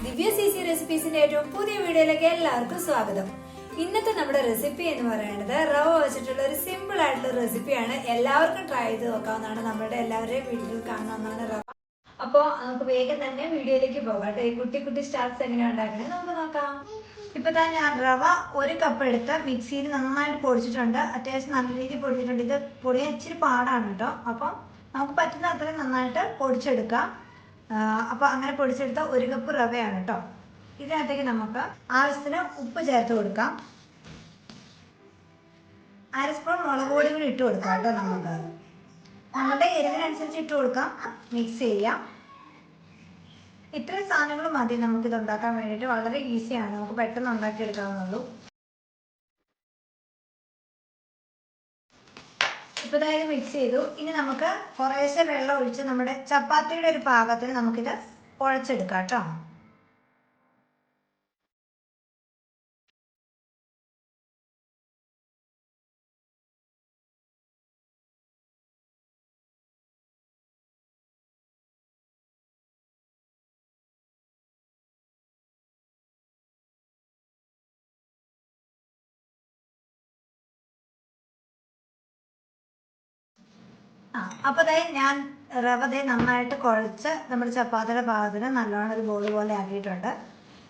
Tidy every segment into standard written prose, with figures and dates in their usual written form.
ദിവ്യ CC റെസിപ്പീസിന്റെ ഏറ്റവും പുതിയ വീഡിയോയിലേക്ക് എല്ലാവർക്കും സ്വാഗതം. ഇന്നത്തെ നമ്മുടെ റെസിപ്പി എന്ന് പറയുന്നത് റവ വെച്ചിട്ടുള്ള ഒരു സിമ്പിൾ ആയിട്ടുള്ള റെസിപ്പിയാണ്. എല്ലാവർക്കും ട്രൈ ചെയ്ത് നോക്കാവുന്നതാണ്. നമ്മുടെ എല്ലാവരുടെയും വീട്ടിൽ കാണാവുന്നതാണ് റവ. അപ്പോൾ നമുക്ക് വേഗം തന്നെ വീഡിയോയിലേക്ക് പോകാം. ഈ കുട്ടി കുട്ടി സ്റ്റാർട്ട്സ് എങ്ങനെയാണ് ഉണ്ടാക്കുന്നത് നമുക്ക് നോക്കാം. ഇപ്പൊ തന്നെ ഞാൻ റവ 1 കപ്പ് എടുത്ത് മിക്സിയിൽ നന്നായിട്ട് പൊടിച്ചിട്ടുണ്ട്. അത്യാവശ്യം നല്ല രീതിയിൽ പൊടിച്ചിട്ടുണ്ട്. ഇത് പൊടിയാൻ ഇച്ചിരി പാടാണ് കേട്ടോ. അപ്പം നമുക്ക് പറ്റുന്ന അത്രയും നന്നായിട്ട് പൊടിച്ചെടുക്കാം. അപ്പോൾ അങ്ങനെ പൊടിച്ചെടുത്ത 1 കപ്പ് റവയാണ് കേട്ടോ. ഇതിനകത്തേക്ക് നമുക്ക് ആവശ്യത്തിന് ഉപ്പ് ചേർത്ത് കൊടുക്കാം. 1/2 സ്പൂൺ മുളക് പൊടി കൂടി ഇട്ട് കൊടുക്കാം കേട്ടോ. നമ്മുടെ എരിവിനനുസരിച്ച് ഇട്ട് കൊടുക്കാം. മിക്സ് ചെയ്യാം. ഇത്രയും സാധനങ്ങൾ മതി നമുക്കിത് ഉണ്ടാക്കാൻ വേണ്ടിയിട്ട്. വളരെ ഈസിയാണ്, നമുക്ക് പെട്ടെന്ന് ഉണ്ടാക്കിയെടുക്കാവുന്നുള്ളൂ. ഇപ്പോൾ ഇതായത് മിക്സ് ചെയ്തു. ഇനി നമുക്ക് കുറേശ്ശെ വെള്ളം ഒഴിച്ച് നമ്മുടെ ചപ്പാത്തിയുടെ ഒരു പാകത്തിന് നമുക്കിത് കുഴച്ചെടുക്കാം കേട്ടോ. അപ്പോൾ ഞാൻ റവ നന്നായിട്ട് കുഴച്ച് നമ്മുടെ ചപ്പാത്തിയുടെ പാകത്തിന് നല്ലോണം ഒരു ബോൾ പോലെ ആക്കിയിട്ടുണ്ട്.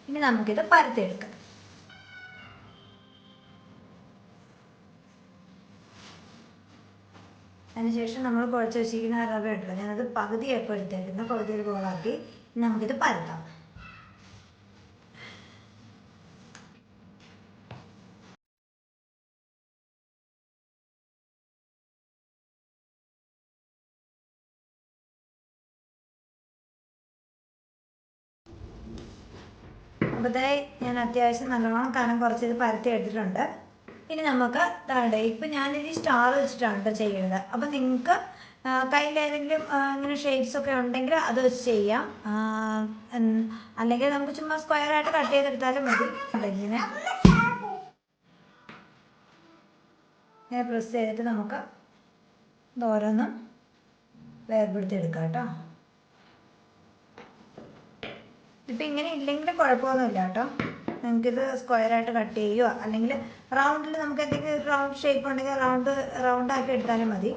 ഇനി നമുക്കിത് പരത്തിയെടുക്കാം. അതിനുശേഷം നമ്മൾ കുഴച്ച് വെച്ചിരിക്കുന്ന റവ ഉണ്ടല്ലോ, ഞാനത് പകുതിയായപ്പോൾ എടുത്തേക്കുന്ന പകുതി ഒരു ബോളാക്കി നമുക്കിത് പരത്താം. അപ്പോൾ ഞാൻ അത്യാവശ്യം നല്ലോണം കനം കുറച്ച് ഇത് പരത്തി എടുത്തിട്ടുണ്ട്. ഇനി നമുക്ക് ഇപ്പം ഞാനിത് സ്റ്റാർ വെച്ചിട്ടാണ് ചെയ്യുന്നത്. അപ്പം നിങ്ങൾക്ക് കയ്യിൽ ഏതെങ്കിലും ഇങ്ങനെ ഷേപ്സ് ഒക്കെ ഉണ്ടെങ്കിൽ അത് വെച്ച് ചെയ്യാം. അല്ലെങ്കിൽ നമുക്ക് ചുമ്മാ സ്ക്വയറായിട്ട് കട്ട് ചെയ്തെടുത്താലും മതി. ഇങ്ങനെ പ്രസ് ചെയ്തിട്ട് നമുക്ക് ഓരോന്നും വേർപെടുത്തി എടുക്കാം കേട്ടോ. ഇപ്പം ഇങ്ങനെ ഇല്ലെങ്കിൽ കുഴപ്പമൊന്നുമില്ല കേട്ടോ. നിങ്ങൾക്കിത് സ്ക്വയറായിട്ട് കട്ട് ചെയ്യുകയോ അല്ലെങ്കിൽ റൗണ്ടിൽ നമുക്ക് എന്തെങ്കിലും റൗണ്ട് ഷേപ്പ് ഉണ്ടെങ്കിൽ റൗണ്ടാക്കി എടുത്താലും മതി.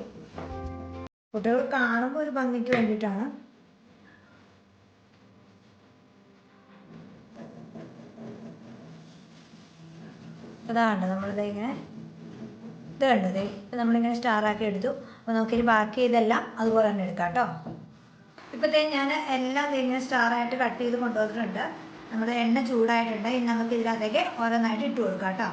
കുട്ടികൾ കാണുമ്പോൾ ഒരു ഭംഗിക്ക് വേണ്ടിയിട്ടാണ്. അതാണ് നമ്മളിത് ഇങ്ങനെ ഇത് കണ്ടത് നമ്മളിങ്ങനെ സ്റ്റാറാക്കി എടുത്തു. അപ്പോൾ നമുക്കിനി ബാക്കി ഇതെല്ലാം അതുപോലെ തന്നെ എടുക്കാം കേട്ടോ. ഇപ്പോഴത്തെ ഞാൻ എല്ലാം ഇങ്ങനെ സ്റ്റാറായിട്ട് കട്ട് ചെയ്ത് കൊണ്ടുവന്നിട്ടുണ്ട്. നമ്മുടെ എണ്ണ ചൂടായിട്ടുണ്ട്. ഇനി നമുക്ക് ഇതിനകത്തേക്ക് ഓരോന്നായിട്ട് ഇട്ട് കൊടുക്കാം കേട്ടോ.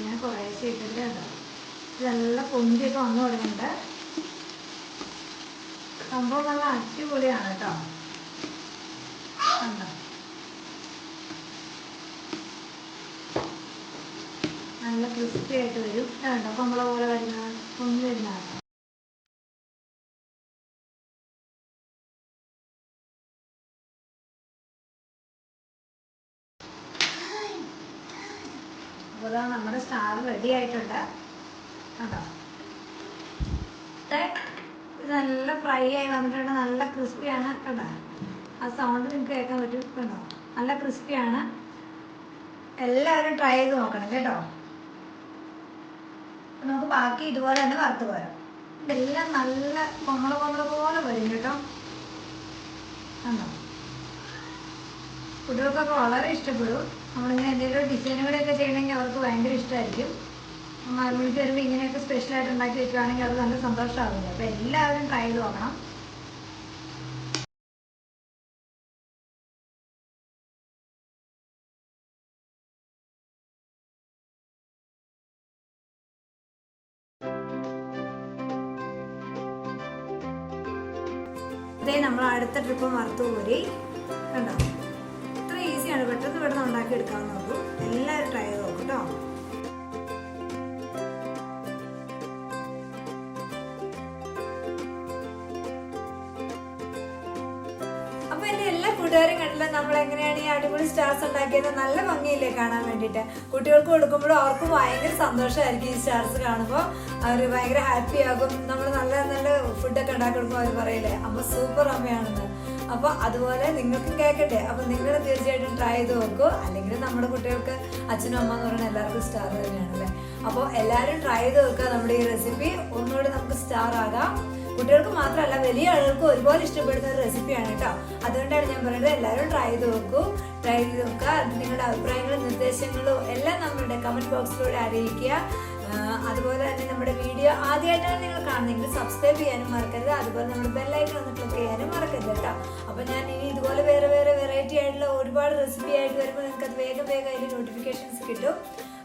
ഞാൻ കുറേശ്ശെ ഇട്ടിട്ട് ഇതെല്ലാം പൊന്തിയൊക്കെ വന്നു തുടങ്ങിയിട്ടുണ്ട്. സംഭവം നല്ല അടിപൊളിയാണ് കേട്ടോ. കണ്ടോ, നല്ല ക്രിസ്പി ആയിട്ട് വരും. കണ്ടോ നമ്മളെ പോലെ വരുന്ന പൊന്തി വരുന്നതാണ്. അപ്പോൾ നമ്മുടെ സ്റ്റാർ റെഡി ആയിട്ടുണ്ട്. കണ്ടോ, നല്ല ഫ്രൈ ആയി വന്നിട്ടുണ്ട്. നല്ല ക്രിസ്പിയാണ് കേട്ടോ. ആ സൗണ്ട് നിങ്ങൾക്ക് കേൾക്കാൻ പറ്റും. കണ്ടോ, നല്ല ക്രിസ്പിയാണ്. എല്ലാവരും ട്രൈ ചെയ്ത് നോക്കണം കേട്ടോ. നമുക്ക് ബാക്കി ഇതുപോലെ തന്നെ വറുത്ത് പോരാം. ഇതെല്ലാം നല്ല കൊമ്മള പോലെ വരും കേട്ടോ. കണ്ടോ, കുട്ടികൾക്കൊക്കെ വളരെ ഇഷ്ടപ്പെടും. നമ്മളിങ്ങനെ എന്തെങ്കിലും ഡിസൈനുകളൊക്കെ ചെയ്യണമെങ്കിൽ അവർക്ക് ഭയങ്കര ഇഷ്ടമായിരിക്കും. വീട്ടിൽ വരുമ്പോൾ ഇങ്ങനെയൊക്കെ സ്പെഷ്യലായിട്ട് ഉണ്ടാക്കി വെക്കുകയാണെങ്കിൽ അത് നല്ല സന്തോഷമാവില്ല. അപ്പോൾ എല്ലാവരും ട്രൈ ചെയ്ത് നോക്കണം. നമ്മൾ അടുത്ത ട്രിപ്പ് വറുത്ത് കോരി. കണ്ടോ, ഇത്ര ഈസിയാണ്, പെട്ടെന്ന് ഉണ്ടാക്കി എടുക്കാവുന്നതുള്ളൂ. എല്ലാവരും ട്രൈ ചെയ്ത് നോക്കും കേട്ടോ. കൂട്ടുകാരും കണ്ടില്ല നമ്മൾ എങ്ങനെയാണ് ഈ അടിപൊളി സ്റ്റാർസ് ഉണ്ടാക്കിയത്. നല്ല ഭംഗിയില്ലേ കാണാൻ വേണ്ടിയിട്ട്. കുട്ടികൾക്ക് കൊടുക്കുമ്പോഴും അവർക്ക് ഭയങ്കര സന്തോഷമായിരിക്കും ഈ സ്റ്റാർസ് കാണുമ്പോൾ. അവർ ഭയങ്കര ഹാപ്പി ആകും. നമ്മൾ നല്ല നല്ല ഫുഡൊക്കെ ഉണ്ടാക്കി കൊടുക്കുമ്പോൾ അവർ പറയില്ലേ അമ്മ സൂപ്പർ അമ്മയാണെന്ന്. അപ്പോൾ അതുപോലെ നിങ്ങൾക്കും കേൾക്കട്ടെ. അപ്പോൾ നിങ്ങൾ തീർച്ചയായിട്ടും ട്രൈ ചെയ്ത് നോക്കൂ. അല്ലെങ്കിൽ നമ്മുടെ കുട്ടികൾക്ക് അച്ഛനും അമ്മ എന്ന് പറയുന്നത് എല്ലാവർക്കും സ്റ്റാർ തന്നെയാണല്ലേ. അപ്പോൾ എല്ലാവരും ട്രൈ ചെയ്ത് നോക്കുക നമ്മുടെ ഈ റെസിപ്പി. ഒന്നുകൂടി നമുക്ക് സ്റ്റാർ ആകാം. കുട്ടികൾക്ക് മാത്രമല്ല വലിയ ആളുകൾക്ക് ഒരുപാട് ഇഷ്ടപ്പെടുന്ന ഒരു റെസിപ്പിയാണ് കേട്ടോ. അതുകൊണ്ടാണ് ഞാൻ പറയുന്നത് എല്ലാവരും ട്രൈ ചെയ്ത് നോക്കൂ. ട്രൈ ചെയ്ത് നോക്കുക. നിങ്ങളുടെ അഭിപ്രായങ്ങളും നിർദ്ദേശങ്ങളും എല്ലാം നമ്മളുടെ കമൻറ്റ് ബോക്സിലൂടെ അറിയിക്കുക. അതുപോലെ തന്നെ നമ്മുടെ വീഡിയോ ആദ്യമായിട്ടാണ് നിങ്ങൾ കാണുന്നതെങ്കിൽ സബ്സ്ക്രൈബ് ചെയ്യാനും മറക്കരുത്. അതുപോലെ നമ്മുടെ ബെല്ലൈക്കൺ ഒന്ന് ക്ലിക്ക് ചെയ്യാനും മറക്കരുത് കേട്ടോ. അപ്പോൾ ഞാൻ ഇനി ഇതുപോലെ വേറെ വേറെ വെറൈറ്റി ആയിട്ടുള്ള ഒരുപാട് റെസിപ്പി ആയിട്ട് വരുമ്പോൾ നിങ്ങൾക്ക് അത് വേഗം വേഗം അതിൽ നോട്ടിഫിക്കേഷൻസ് കിട്ടും.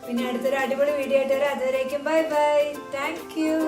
പിന്നെ അടുത്തൊരു അടിപൊളി വീഡിയോ ആയിട്ട് വരാം. അതുവരേക്കും ബൈ ബൈ. Thank you.